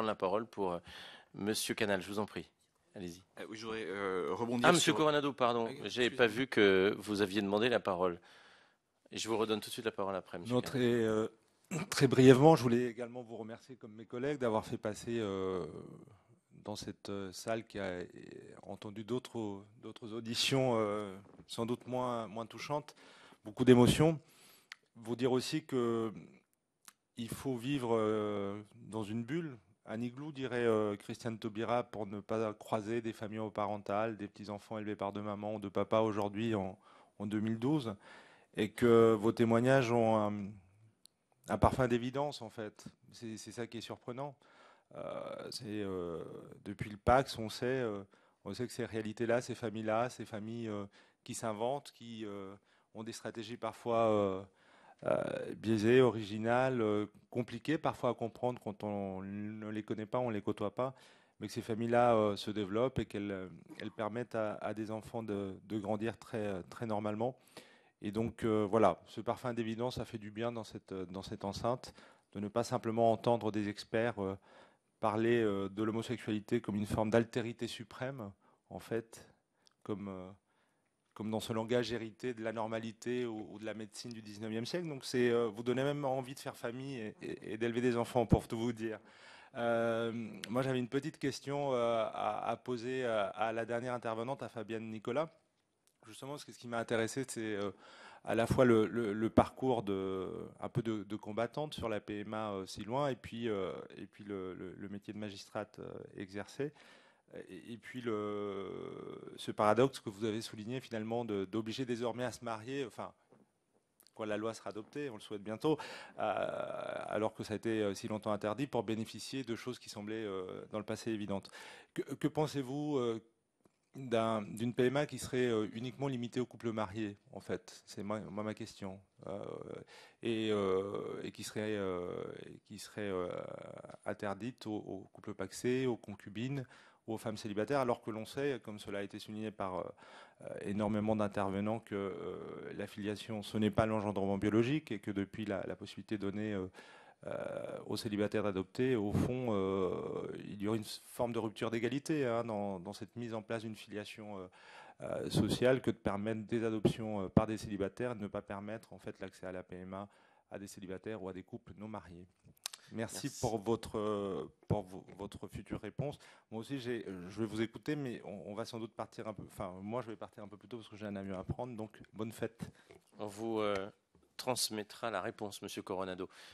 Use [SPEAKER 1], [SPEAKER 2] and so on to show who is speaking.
[SPEAKER 1] prendre la parole pour Monsieur Canal, je vous en prie. Allez-y.
[SPEAKER 2] Oui, je voudrais rebondir
[SPEAKER 1] Ah, Monsieur
[SPEAKER 2] sur...
[SPEAKER 1] Coronado, pardon. J'ai pas
[SPEAKER 2] excusez-moi.
[SPEAKER 1] vu que vous aviez demandé la parole. Et je vous redonne tout de suite la parole après, Monsieur
[SPEAKER 3] Non,
[SPEAKER 1] Canal.
[SPEAKER 3] très brièvement, je voulais également vous remercier, comme mes collègues, d'avoir fait passer dans cette salle qui a entendu d'autres auditions sans doute moins touchantes, beaucoup d'émotions. Vous dire aussi que il faut vivre dans une bulle, un igloo, dirait Christiane Taubira, pour ne pas croiser des familles homoparentales, des petits-enfants élevés par deux mamans ou deux papas aujourd'hui en 2012, et que vos témoignages ont un parfum d'évidence, en fait. C'est ça qui est surprenant. Depuis le Pax, on sait que ces réalités-là, ces familles-là, ces familles qui s'inventent, qui ont des stratégies parfois biaisées, originales, compliquées parfois à comprendre quand on ne les connaît pas, on ne les côtoie pas, mais que ces familles-là se développent et qu'elles permettent à des enfants de grandir très normalement. Et donc voilà, ce parfum d'évidence, ça fait du bien dans cette enceinte, de ne pas simplement entendre des experts parler de l'homosexualité comme une forme d'altérité suprême, en fait, comme dans ce langage hérité de la normalité ou de la médecine du 19e siècle. Donc vous donnez même envie de faire famille et d'élever des enfants, pour tout vous dire. Moi, j'avais une petite question à poser à la dernière intervenante, à Fabienne Nicolas. Justement, ce qui m'a intéressé, c'est à la fois le parcours un peu de combattante sur la PMA si loin, et puis le métier de magistrate exercé, et puis ce paradoxe que vous avez souligné finalement d'obliger désormais à se marier, enfin, quand la loi sera adoptée, on le souhaite bientôt, alors que ça a été si longtemps interdit, pour bénéficier de choses qui semblaient dans le passé évidentes. Que pensez-vous d'une PMA qui serait uniquement limitée aux couples mariés, en fait? C'est ma question. Et qui serait interdite aux couples pacsés, aux concubines, aux femmes célibataires, alors que l'on sait, comme cela a été souligné par énormément d'intervenants, que la filiation, ce n'est pas l'engendrement biologique, et que depuis la possibilité donnée aux célibataires d'adopter, au fond, il y aurait une forme de rupture d'égalité dans cette mise en place d'une filiation sociale, que de permettre des adoptions par des célibataires, de ne pas permettre en fait l'accès à la PMA à des célibataires ou à des couples non mariés. Merci. Pour votre future réponse. Moi aussi, je vais vous écouter, mais on va sans doute partir un peu. Enfin, moi, je vais partir un peu plus tôt parce que j'ai un avion à prendre. Donc, bonne fête.
[SPEAKER 1] On vous transmettra la réponse, Monsieur Coronado.